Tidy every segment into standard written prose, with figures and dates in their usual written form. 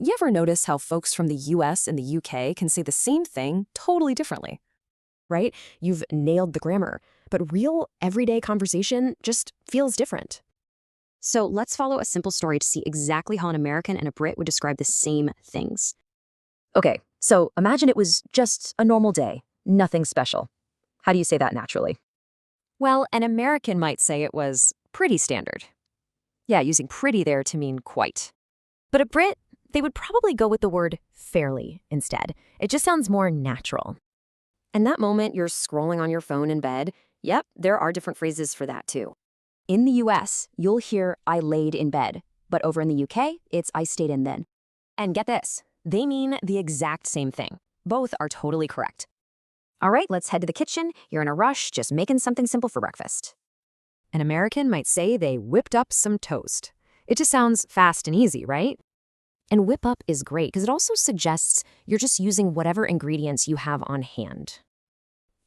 You ever notice how folks from the US and the UK can say the same thing totally differently? Right? You've nailed the grammar, but real, everyday conversation just feels different. So let's follow a simple story to see exactly how an American and a Brit would describe the same things. Okay, so imagine it was just a normal day, nothing special. How do you say that naturally? Well, an American might say it was pretty standard. Yeah, using pretty there to mean quite. But a Brit, they would probably go with the word fairly instead. It just sounds more natural. And that moment you're scrolling on your phone in bed, yep, there are different phrases for that too. In the US, you'll hear I laid in bed, but over in the UK, it's I stayed in then. And get this, they mean the exact same thing. Both are totally correct. All right, let's head to the kitchen. You're in a rush, just making something simple for breakfast. An American might say they whipped up some toast. It just sounds fast and easy, right? And whip up is great because it also suggests you're just using whatever ingredients you have on hand.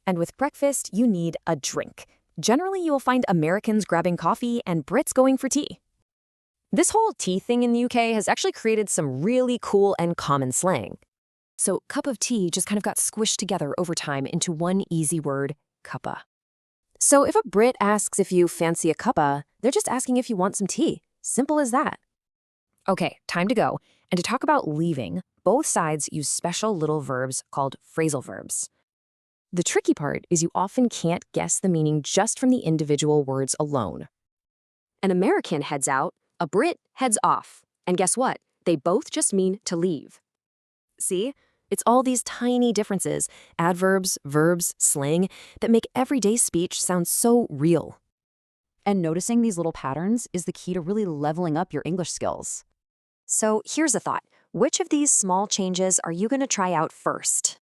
And with breakfast, you need a drink. Generally, you will find Americans grabbing coffee and Brits going for tea. This whole tea thing in the UK has actually created some really cool and common slang. So cup of tea just kind of got squished together over time into one easy word, cuppa. So if a Brit asks if you fancy a cuppa, they're just asking if you want some tea. Simple as that. Okay, time to go. And to talk about leaving, both sides use special little verbs called phrasal verbs. The tricky part is you often can't guess the meaning just from the individual words alone. An American heads out, a Brit heads off. And guess what? They both just mean to leave. See? It's all these tiny differences, adverbs, verbs, slang, that make everyday speech sound so real. And noticing these little patterns is the key to really leveling up your English skills. So here's a thought. Which of these small changes are you going to try out first?